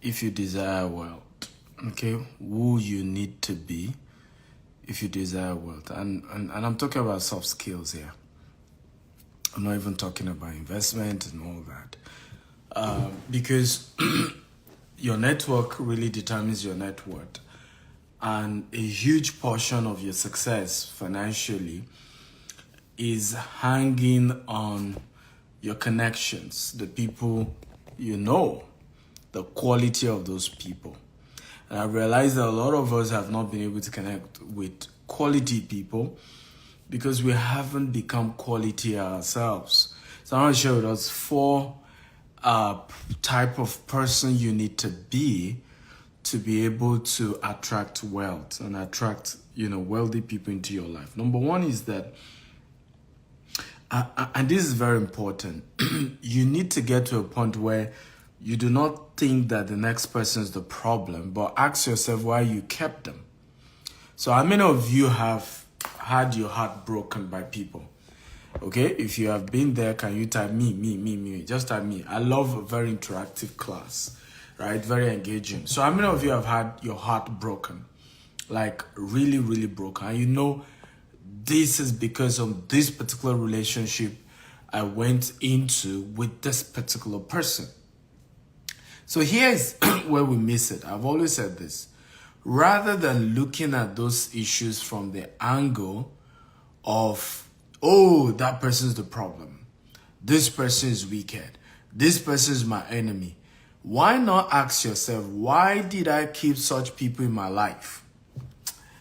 if you desire wealth, okay, who you need to be if you desire wealth. And I'm talking about soft skills here. I'm not even talking about investment and all that. Because your network really determines your net worth. And a huge portion of your success financially is hanging on your connections, the people you know, the quality of those people. And I realized that a lot of us have not been able to connect with quality people because we haven't become quality ourselves. So I want to share with us 4 type of person you need to be able to attract wealth and attract, wealthy people into your life. Number 1 is that, and this is very important, you need to get to a point where you do not think that the next person is the problem, but ask yourself why you kept them. So how many of you have had your heart broken by people? Okay, if you have been there, can you type me? Just type me. I love a very interactive class, right? Very engaging. So how many of you have had your heart broken? Like really, really broken. And this is because of this particular relationship I went into with this particular person. So here's where we miss it. I've always said this. Rather than looking at those issues from the angle of, oh, that person's the problem, this person is wicked, this person is my enemy, why not ask yourself, why did I keep such people in my life?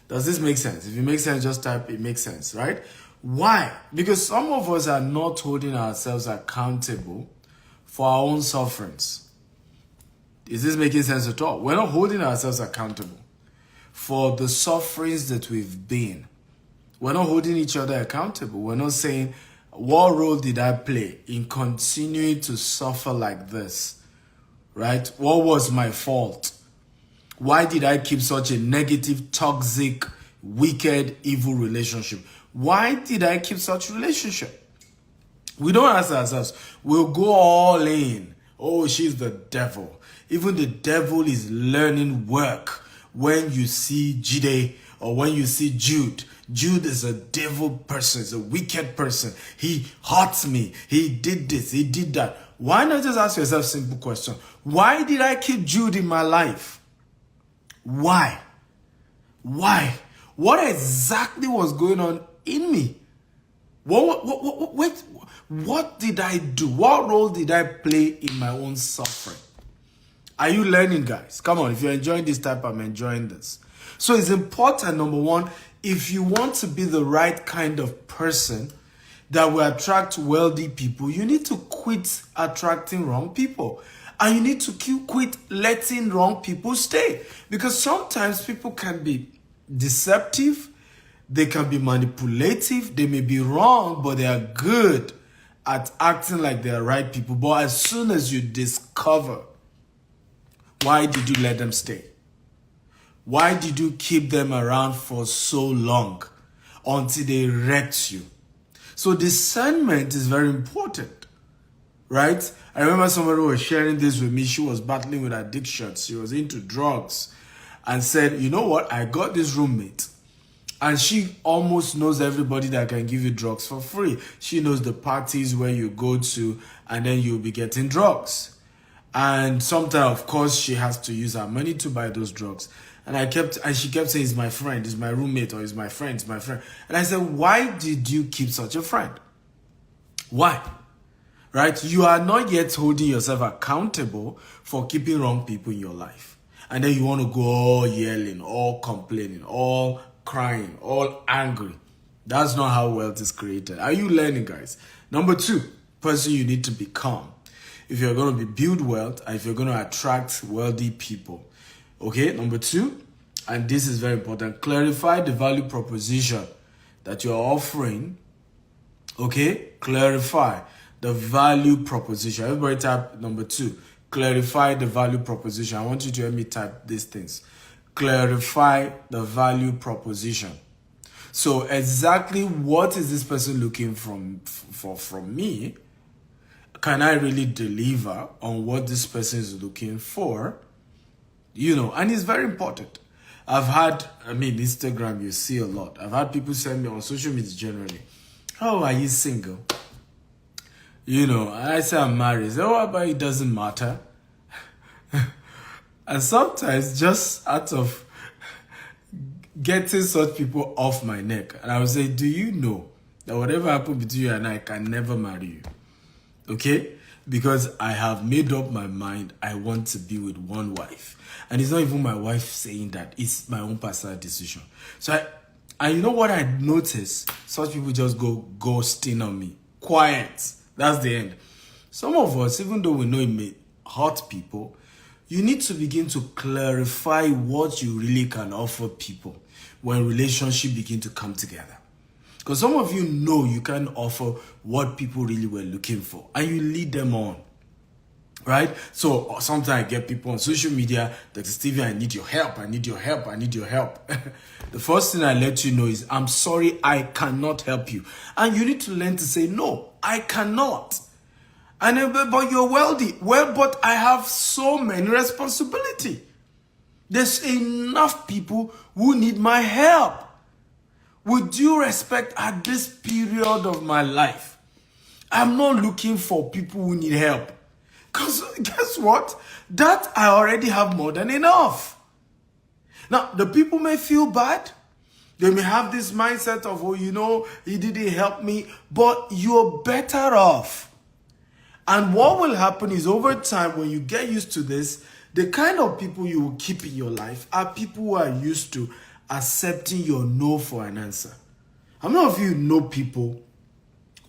Does this make sense? If it makes sense, just type it makes sense, right? Why? Because some of us are not holding ourselves accountable for our own sufferings. Is this making sense at all? We're not holding ourselves accountable for the sufferings that we've been. We're not holding each other accountable. We're not saying, what role did I play in continuing to suffer like this? Right? What was my fault? Why did I keep such a negative, toxic, wicked, evil relationship? Why did I keep such a relationship? We don't ask ourselves. We'll go all in. Oh, she's the devil. Even the devil is learning work when you see Jide or when you see Jude. Jude is a devil person, is a wicked person. He hurts me. He did this, he did that. Why not just ask yourself a simple question? Why did I keep Jude in my life? Why? Why? What exactly was going on in me? What did I do? What role did I play in my own suffering? Are you learning, guys? Come on, if you're enjoying this type, I'm enjoying this. So it's important, number 1, if you want to be the right kind of person that will attract wealthy people, you need to quit attracting wrong people. And you need to quit letting wrong people stay. Because sometimes people can be deceptive, they can be manipulative, they may be wrong, but they are good at acting like they are right people. But as soon as you discover, why did you let them stay? Why did you keep them around for so long until they wrecked you? So discernment is very important, right? I remember somebody was sharing this with me. She was battling with addiction. She was into drugs and said, you know what? I got this roommate and she almost knows everybody that can give you drugs for free. She knows the parties where you go to and then you'll be getting drugs. And sometimes, of course, she has to use her money to buy those drugs. And she kept saying, he's my friend, he's my roommate, or he's my friend, he's my friend. And I said, why did you keep such a friend? Why? Right? You are not yet holding yourself accountable for keeping wrong people in your life. And then you want to go all yelling, all complaining, all crying, all angry. That's not how wealth is created. Are you learning, guys? Number 2, person you need to become if you're going to build wealth and if you're going to attract wealthy people. Okay, number 2, and this is very important, clarify the value proposition that you're offering. Okay, clarify the value proposition. Everybody type number 2, clarify the value proposition. I want you to help me type these things. Clarify the value proposition. So exactly what is this person looking from me? Can I really deliver on what this person is looking for? And it's very important. Instagram, you see a lot. I've had people send me on social media generally, "Oh, are you single?" I say I'm married. Say, "Oh, but it doesn't matter." And sometimes just out of getting such people off my neck, and I would say, "Do you know that whatever happened between you and I can never marry you?" Okay? Because I have made up my mind I want to be with one wife. And it's not even my wife saying that, it's my own personal decision. So and you know what I noticed? Such people just go ghosting on me. Quiet. That's the end. Some of us, even though we know it may hurt people, you need to begin to clarify what you really can offer people when relationships begin to come together. Because some of you know you can offer what people really were looking for, and you lead them on. Right? So sometimes I get people on social media, Dr. Stephen, I need your help, I need your help, I need your help. The first thing I let you know is, I'm sorry, I cannot help you. And you need to learn to say, no, I cannot. And but you're wealthy. Well, but I have so many responsibility. There's enough people who need my help. With due respect, at this period of my life, I'm not looking for people who need help. Because guess what? That I already have more than enough. Now, the people may feel bad. They may have this mindset of, oh, he didn't help me. But you're better off. And what will happen is, over time, when you get used to this, the kind of people you will keep in your life are people who are used to accepting your no for an answer. How many of you know people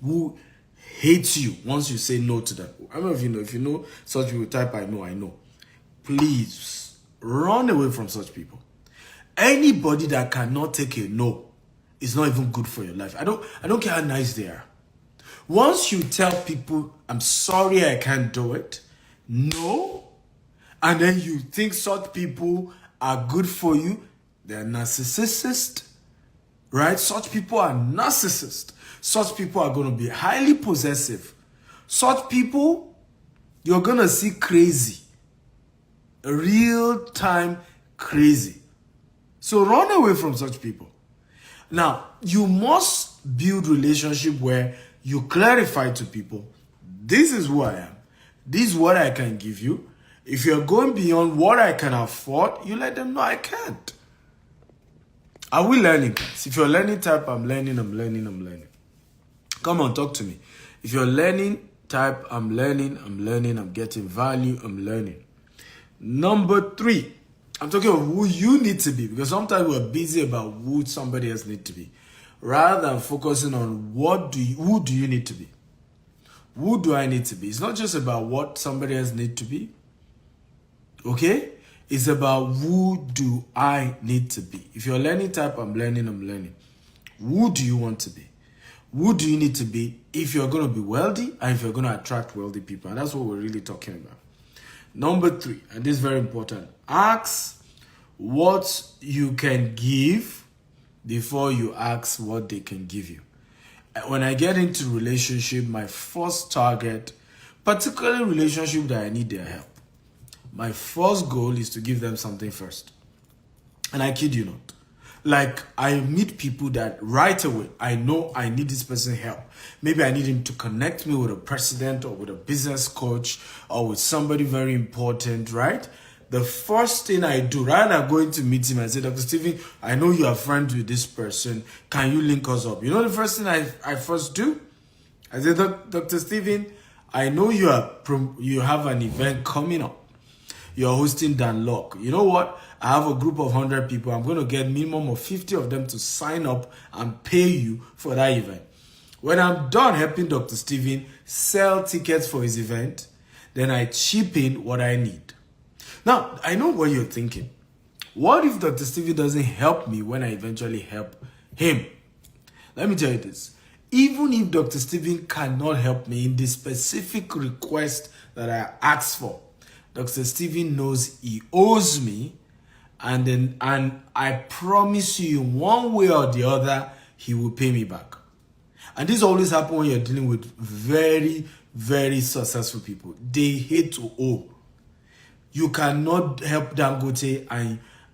who hate you once you say no to them? How many of you know? If you know such people, type I know. Please run away from such people. Anybody that cannot take a no is not even good for your life. I don't care how nice they are. Once you tell people, I'm sorry, I can't do it, no, and then you think such people are good for you, they're narcissists, right? Such people are narcissists. Such people are going to be highly possessive. Such people, you're going to see crazy. Real-time crazy. So run away from such people. Now, you must build relationship where you clarify to people, this is who I am. This is what I can give you. If you're going beyond what I can afford, you let them know I can't. Are we learning, guys? If you're learning, type I'm learning. Come on, talk to me. If you're learning, type I'm learning, I'm getting value, I'm learning. Number 3, I'm talking about who you need to be, because sometimes we're busy about who somebody else needs to be, rather than focusing on who do you need to be? Who do I need to be? It's not just about what somebody else needs to be. Okay? It's about who do I need to be. If you're learning, type I'm learning. Who do you want to be? Who do you need to be if you're going to be wealthy and if you're going to attract wealthy people? And that's what we're really talking about. Number 3, and this is very important. Ask what you can give before you ask what they can give you. When I get into relationship, my first target, particularly relationship that I need their help, my first goal is to give them something first. And I kid you not. Like, I meet people that right away, I know I need this person's help. Maybe I need him to connect me with a president or with a business coach or with somebody very important, right? The first thing I do, rather than going to meet him and say, Dr. Stephen, I know you are friends with this person. Can you link us up? You know the first thing I first do? I say, Dr. Stephen, I know you have an event coming up. You're hosting Dan Lok. You know what? I have a group of 100 people. I'm going to get minimum of 50 of them to sign up and pay you for that event. When I'm done helping Dr. Stephen sell tickets for his event, then I chip in what I need. Now, I know what you're thinking. What if Dr. Stephen doesn't help me when I eventually help him? Let me tell you this. Even if Dr. Stephen cannot help me in the specific request that I asked for, Dr. Stephen knows he owes me, and I promise you, one way or the other, he will pay me back. And this always happens when you're dealing with very, very successful people. They hate to owe. You cannot help Dangote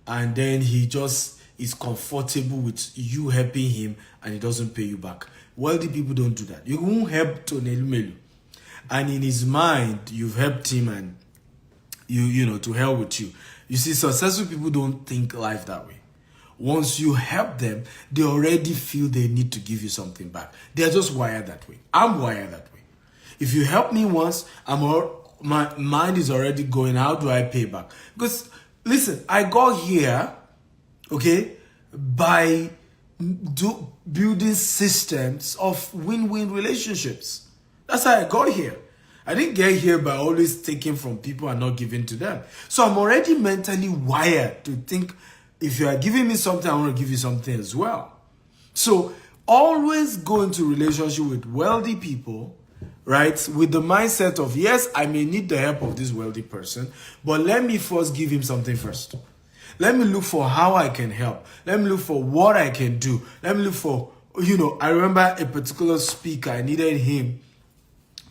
and then he just is comfortable with you helping him and he doesn't pay you back. Wealthy people don't do that. You won't help Tony Melu, and in his mind, you've helped him and you know, to hell with you. You see, successful people don't think life that way. Once you help them, they already feel they need to give you something back. They're just wired that way. I'm wired that way. If you help me once, my mind is already going, how do I pay back? Because, listen, I got here, okay, by building systems of win-win relationships. That's how I got here. I didn't get here by always taking from people and not giving to them. So I'm already mentally wired to think, if you are giving me something, I want to give you something as well. So always go into relationship with wealthy people, right? With the mindset of, yes, I may need the help of this wealthy person, but let me first give him something first. Let me look for how I can help. Let me look for what I can do. Let me look for, you know, I remember a particular speaker, I needed him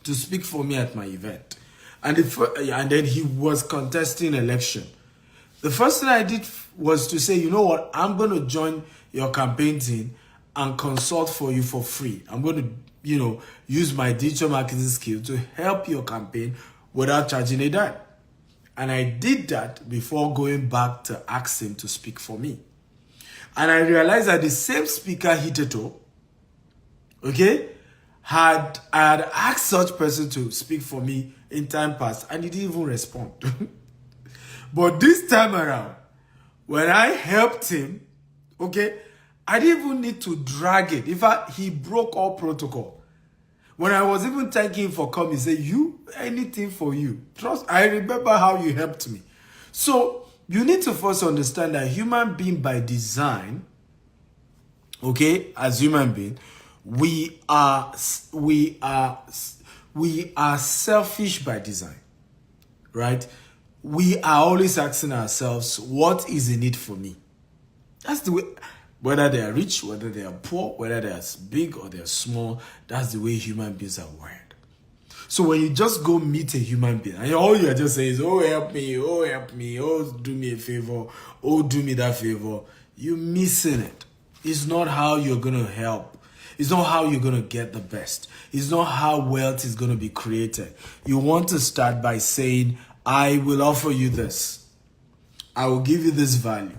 to speak for me at my event. And then he was contesting election. The first thing I did was to say, you know what, I'm going to join your campaign team and consult for you for free. I'm going to, you know, use my digital marketing skill to help your campaign without charging a dime. And I did that before going back to ask him to speak for me. And I realized that the same speaker, Hiteto, okay, I had asked such person to speak for me in time past, and he didn't even respond. But this time around, when I helped him, okay, I didn't even need to drag it. In fact, he broke all protocol. When I was even thanking him for coming, he said, anything for you. Trust, I remember how you helped me. So you need to first understand that human being by design, okay, as human being, we are selfish by design, right? We are always asking ourselves, what is in it for me? That's the way, whether they are rich, whether they are poor, whether they are big or they are small, that's the way human beings are wired. So when you just go meet a human being, and all you are just saying is, oh, help me, oh, do me a favor, oh, do me that favor, you're missing it. It's not how you're going to help. It's not how you're going to get the best. It's not how wealth is going to be created. You want to start by saying, I will offer you this. I will give you this value.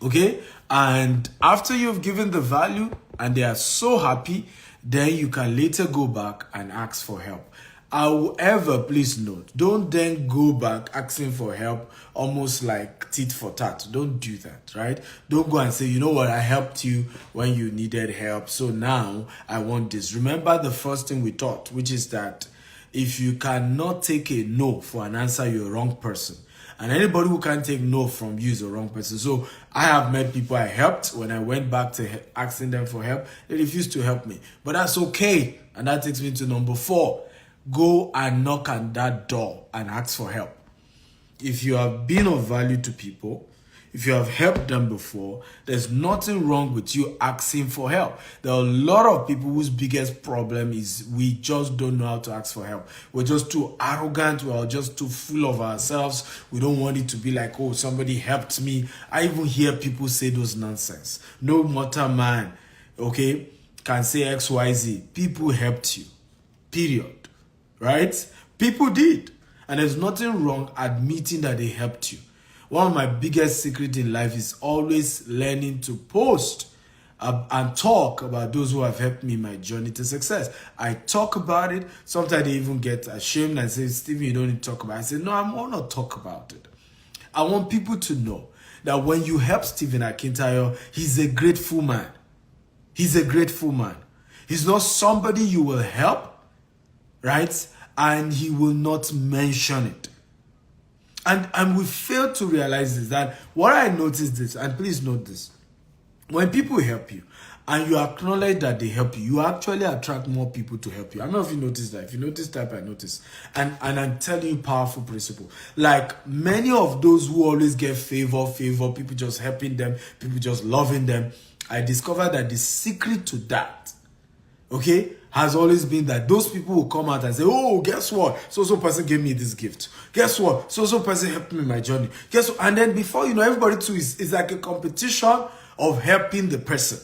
Okay? And after you've given the value and they are so happy, then you can later go back and ask for help. However, please note, don't then go back asking for help almost like tit for tat. Don't do that, right? Don't go and say, you know what, I helped you when you needed help, so now I want this. Remember the first thing we taught, which is that if you cannot take a no for an answer, you're a wrong person. And anybody who can't take no from you is a wrong person. So I have met people I helped. When I went back to asking them for help, they refused to help me. But that's okay. And that takes me to number 4. Go and knock on that door and ask for help. If you have been of value to people, if you have helped them before, there's nothing wrong with you asking for help. There are a lot of people whose biggest problem is we just don't know how to ask for help. We're just too arrogant. We're just too full of ourselves. We don't want it to be like, oh, somebody helped me. I even hear people say those nonsense. No mortal man, okay, can say XYZ. People helped you, period. Right? People did. And there's nothing wrong admitting that they helped you. One of my biggest secrets in life is always learning to post and talk about those who have helped me in my journey to success. I talk about it. Sometimes they even get ashamed and say, Stephen, you don't need to talk about it. I say, no, I want to talk about it. I want people to know that when you help Stephen Akintayo, he's a grateful man. He's a grateful man. He's not somebody you will help, right? And he will not mention it. And we fail to realize this, that what I noticed this, and please note this, when people help you and you acknowledge that they help you, you actually attract more people to help you. I don't know if you noticed that. If you notice that, I notice. And I'm telling you, powerful principle. Like many of those who always get favor, people just helping them, people just loving them, I discovered that the secret to that, okay, has always been that those people will come out and say, oh, guess what? So person gave me this gift. Guess what? So person helped me in my journey. Guess what? And then before you know, everybody too is like a competition of helping the person.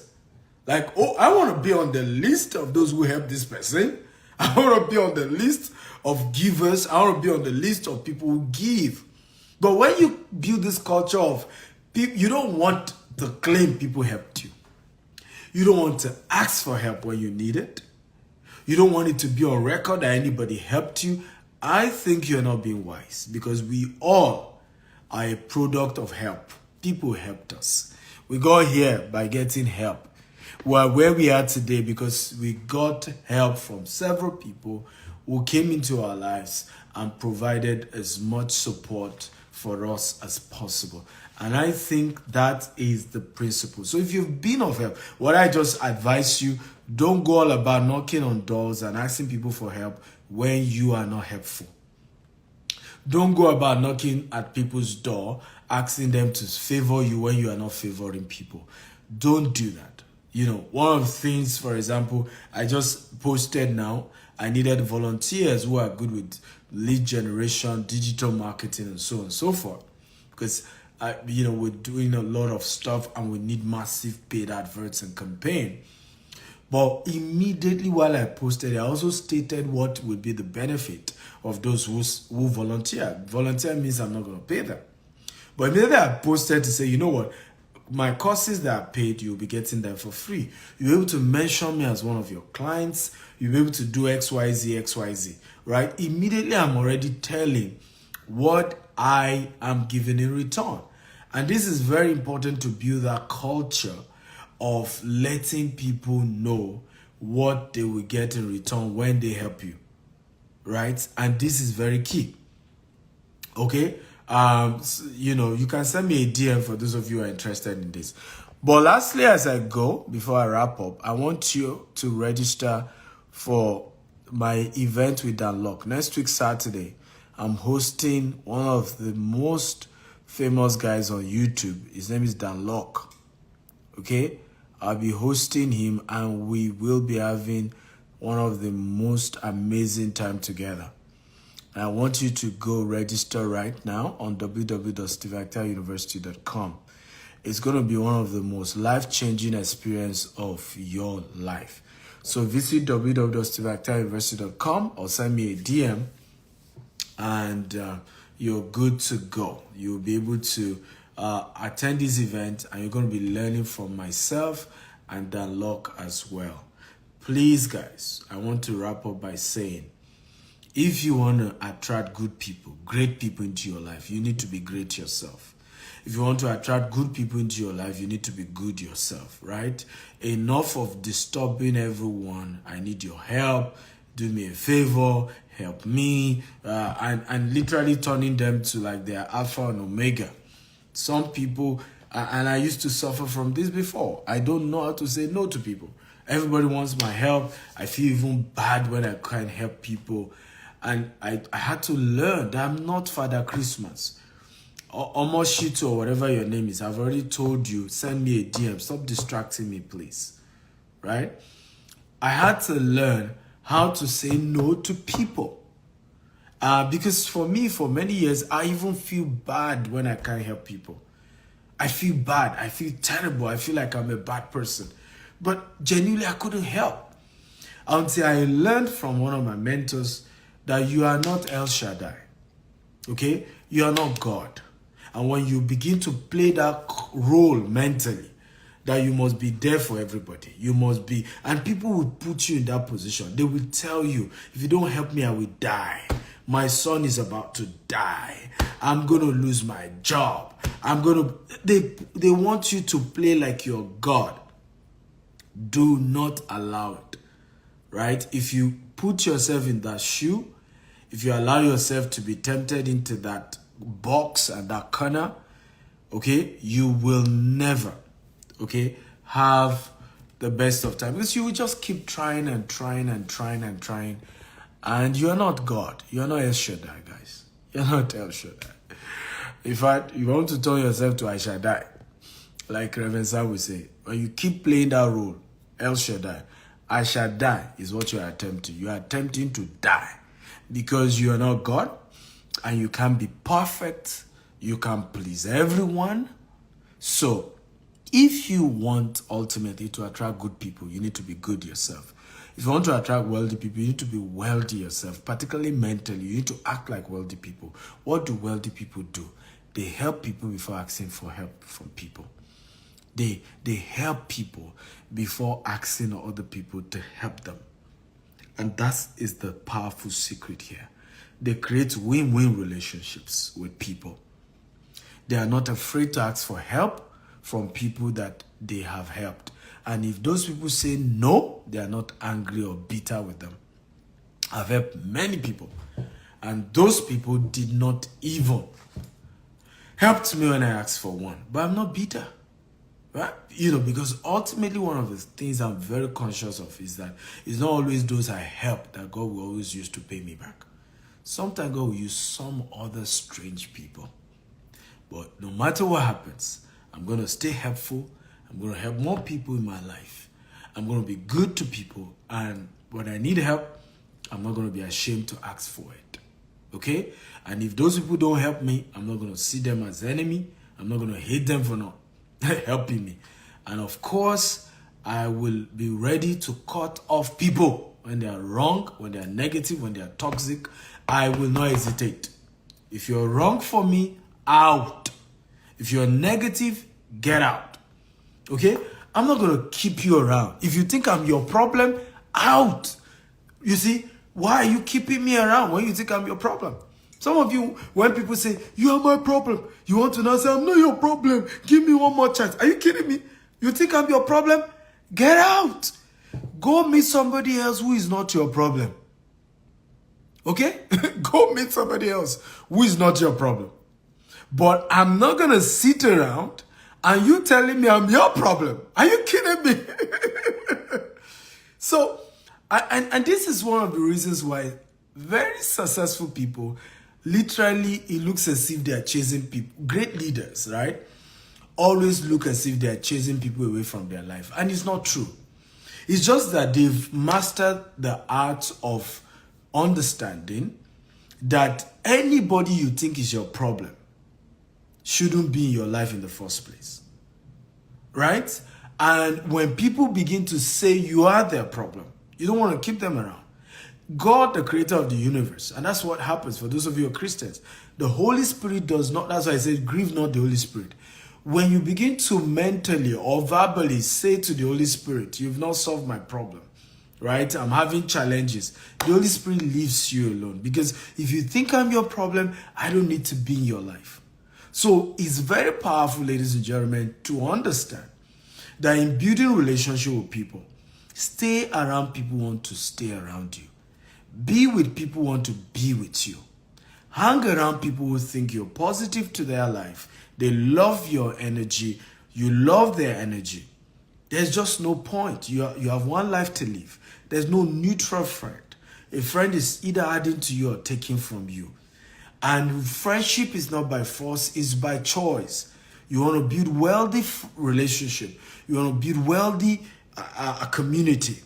Like, oh, I want to be on the list of those who help this person. I want to be on the list of givers. I want to be on the list of people who give. But when you build this culture of people, you don't want to claim people helped you. You don't want to ask for help when you need it. You don't want it to be on record that anybody helped you. I think you're not being wise, because we all are a product of help. People helped us. We got here by getting help. We're where we are today because we got help from several people who came into our lives and provided as much support for us as possible. And I think that is the principle. So if you've been of help, what I just advise you, don't go all about knocking on doors and asking people for help when you are not helpful. Don't go about knocking at people's door, asking them to favor you when you are not favoring people. Don't do that. You know, one of the things, for example, I just posted now, I needed volunteers who are good with lead generation, digital marketing, and so on and so forth. Because, we're doing a lot of stuff and we need massive paid adverts and campaign. But immediately while I posted, I also stated what would be the benefit of those who volunteer. Volunteer means I'm not going to pay them. But immediately I posted to say, you know what? My courses that are paid, you'll be getting them for free. You'll be able to mention me as one of your clients. You'll be able to do XYZ, right? Immediately, I'm already telling what I am giving in return. And this is very important to build that culture of letting people know what they will get in return when they help you, right? And this is very key, okay? You can send me a DM for those of you who are interested in this. But lastly, as I go, before I wrap up, I want you to register for my event with Dan Lok. Next week, Saturday, I'm hosting one of the most famous guys on YouTube. His name is Dan Lok. Okay? I'll be hosting him and we will be having one of the most amazing time together. I want you to go register right now on www.stevenakintayouniversity.com. It's going to be one of the most life-changing experience of your life. So visit www.stevenakintayouniversity.com or send me a DM and you're good to go. You'll be able to attend this event and you're going to be learning from myself and Dan Lok as well. Please, guys, I want to wrap up by saying, if you want to attract good people, great people into your life, you need to be great yourself. If you want to attract good people into your life, you need to be good yourself, right? Enough of disturbing everyone. I need your help. Do me a favor. Help me. And literally turning them to like their alpha and omega. Some people, and I used to suffer from this before. I don't know how to say no to people. Everybody wants my help. I feel even bad when I can't help people. And I had to learn that I'm not Father Christmas or Omoshito or whatever your name is. I've already told you, send me a DM. Stop distracting me, please. Right? I had to learn how to say no to people. Because for me, for many years, I even feel bad when I can't help people. I feel bad. I feel terrible. I feel like I'm a bad person. But genuinely, I couldn't help. Until I learned from one of my mentors that you are not El Shaddai, okay? You are not God. And when you begin to play that role mentally, that you must be there for everybody, you must be, and people will put you in that position. They will tell you, if you don't help me, I will die. My son is about to die. I'm going to lose my job. They want you to play like you're God. Do not allow it, right? If you put yourself in that shoe, if you allow yourself to be tempted into that box and that corner, okay, you will never, okay, have the best of time. Because you will just keep trying and trying and trying and trying. And you're not God. You're not El Shaddai, guys. You're not El Shaddai. In fact, you want to turn yourself to El Shaddai, like Reverend Sam would say, when you keep playing that role, El Shaddai, I shall die is what you are attempting. You are attempting to die because you are not God and you can't be perfect. You can't please everyone. So if you want ultimately to attract good people, you need to be good yourself. If you want to attract wealthy people, you need to be wealthy yourself, particularly mentally. You need to act like wealthy people. What do wealthy people do? They help people before asking for help from people. They help people before asking other people to help them. And that is the powerful secret here. They create win-win relationships with people. They are not afraid to ask for help from people that they have helped. And if those people say no, they are not angry or bitter with them. I've helped many people, and those people did not even help me when I asked for one. But I'm not bitter, right? Because ultimately one of the things I'm very conscious of is that it's not always those I help that God will always use to pay me back. Sometimes God will use some other strange people. But no matter what happens, I'm going to stay helpful. I'm going to help more people in my life. I'm going to be good to people. And when I need help, I'm not going to be ashamed to ask for it. Okay? And if those people don't help me, I'm not going to see them as enemy. I'm not going to hate them for not helping me. And of course, I will be ready to cut off people when they are wrong, when they are negative, when they are toxic. I will not hesitate. If you're wrong for me, out. If you're negative, get out. Okay? I'm not going to keep you around. If you think I'm your problem, out. You see, why are you keeping me around when you think I'm your problem? Some of you, when people say, you are my problem, you want to now say, I'm not your problem. Give me one more chance. Are you kidding me? You think I'm your problem? Get out. Go meet somebody else who is not your problem. Okay? Go meet somebody else who is not your problem. But I'm not going to sit around and you telling me I'm your problem. Are you kidding me? So, and this is one of the reasons why very successful people, literally, it looks as if they are chasing people. Great leaders, right? Always look as if they are chasing people away from their life. And it's not true. It's just that they've mastered the art of understanding that anybody you think is your problem shouldn't be in your life in the first place. Right? And when people begin to say you are their problem, you don't want to keep them around. God, the creator of the universe, and that's what happens for those of you who are Christians. The Holy Spirit does not, that's why I said, grieve not the Holy Spirit. When you begin to mentally or verbally say to the Holy Spirit, you've not solved my problem, right? I'm having challenges. The Holy Spirit leaves you alone. Because if you think I'm your problem, I don't need to be in your life. So it's very powerful, ladies and gentlemen, to understand that in building relationship with people, stay around people who want to stay around you. Be with people who want to be with you. Hang around people who think you're positive to their life. They love your energy. You love their energy. There's just no point. You have one life to live. There's no neutral friend. A friend is either adding to you or taking from you. And friendship is not by force, it's by choice. You want to build wealthy relationship. You want to build wealthy a community.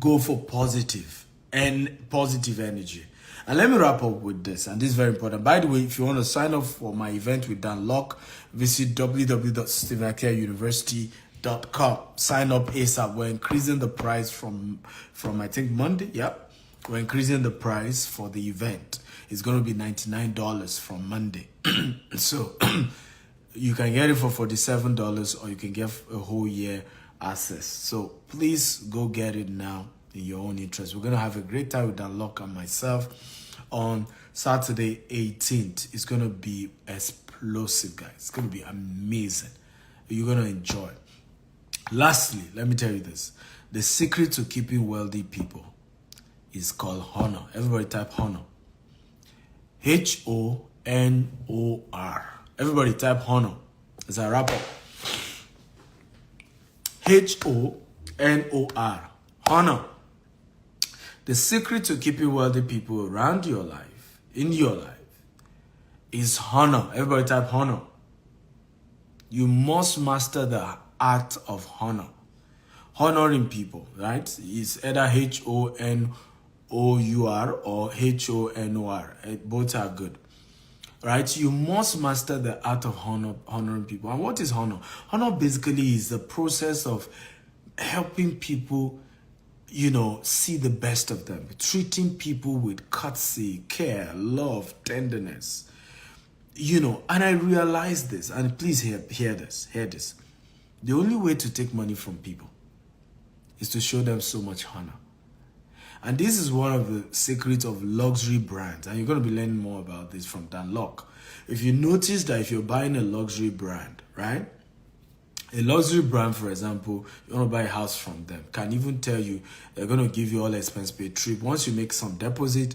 Go for positive energy. And let me wrap up with this, and this is very important. By the way, if you want to sign up for my event with Dan Lok, visit www.stephenakintayo.com. Sign up ASAP. We're increasing the price from I think Monday. Yep. We're increasing the price for the event. It's going to be $99 from Monday. So you can get it for $47 or you can get a whole year access. So please go get it now in your own interest. We're going to have a great time with Dan Lok and myself on Saturday 18th. It's going to be explosive, guys. It's going to be amazing. You're going to enjoy. Lastly, let me tell you this. The secret to keeping wealthy people is called honor. Everybody type honor. Honor. Everybody type honor. As I wrap up. Honor. Honor. The secret to keeping wealthy people around your life, in your life, is honor. Everybody type honor. You must master the art of honor. honoring people, right? It's either Honor or Honor. Both are good, right? You must master the art of honoring people. And what is honor? Honor basically is the process of helping people, see the best of them, treating people with courtesy, care, love, tenderness, and I realized this, and please hear this. The only way to take money from people is to show them so much honor. And this is one of the secrets of luxury brands. And you're going to be learning more about this from Dan Lok. If you notice that if you're buying a luxury brand, right? A luxury brand, for example, you want to buy a house from them, can even tell you they're going to give you all expense paid trip. Once you make some deposit,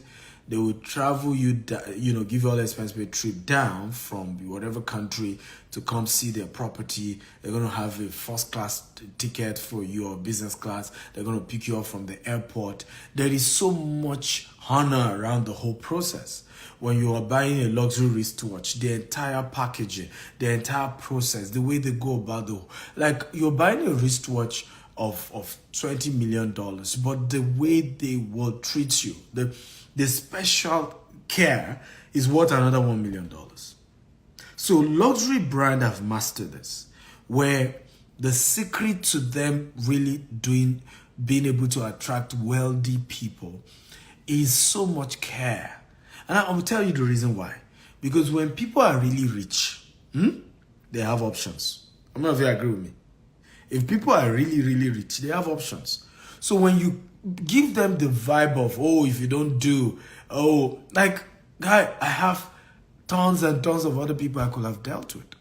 they will travel you, give you all expense paid trip down from whatever country to come see their property. They're going to have a first class ticket for you or business class. They're going to pick you up from the airport. There is so much honor around the whole process. When you are buying a luxury wristwatch, the entire packaging, the entire process, the way they go about like you're buying a wristwatch of $20 million, but the way they will treat you, the special care is worth another $1 million. So luxury brand have mastered this, where the secret to them really being able to attract wealthy people is so much care. And I will tell you the reason why. Because when people are really rich, they have options. I don't know if you agree with me. If people are really, really rich, they have options. So when you give them the vibe of, if you don't do, guy, I have tons and tons of other people I could have dealt with.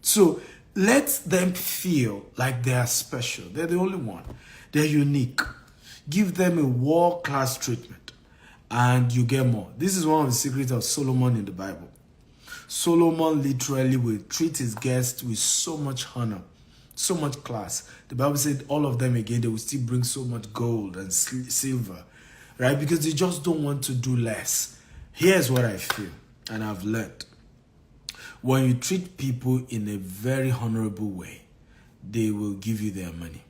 So let them feel like they are special. They're the only one. They're unique. Give them a world-class treatment and you get more. This is one of the secrets of Solomon in the Bible. Solomon literally will treat his guests with so much honor, so much class. The Bible said all of them again, they will still bring so much gold and silver, right? Because they just don't want to do less. Here's what I feel, and I've learned. When you treat people in a very honorable way, they will give you their money.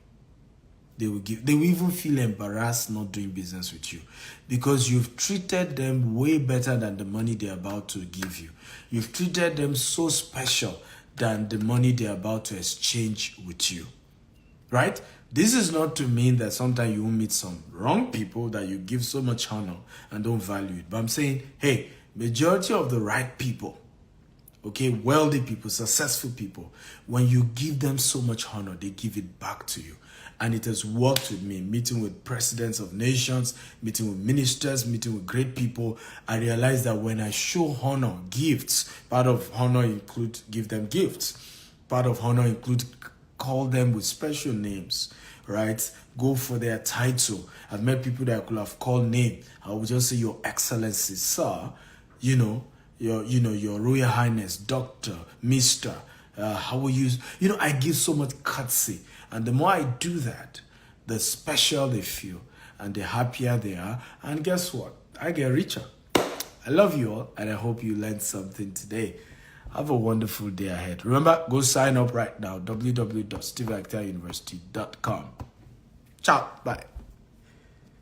They will even feel embarrassed not doing business with you because you've treated them way better than the money they're about to give you. You've treated them so special than the money they're about to exchange with you, right? This is not to mean that sometimes you will meet some wrong people that you give so much honor and don't value it. But I'm saying, hey, majority of the right people, okay, wealthy people, successful people, when you give them so much honor, they give it back to you. And it has worked with me, meeting with presidents of nations, meeting with ministers, meeting with great people. I realized that when I show honor, gifts, part of honor include give them gifts. Part of honor include call them with special names, right? Go for their title. I've met people that I could have called name. I would just say, Your Excellency, sir, your Royal Highness, Doctor, Mr. How will you? I give so much courtesy. And the more I do that, the special they feel and the happier they are. And guess what? I get richer. I love you all, and I hope you learned something today. Have a wonderful day ahead. Remember, go sign up right now, www.StephenAkintayoUniversity.com. Ciao. Bye.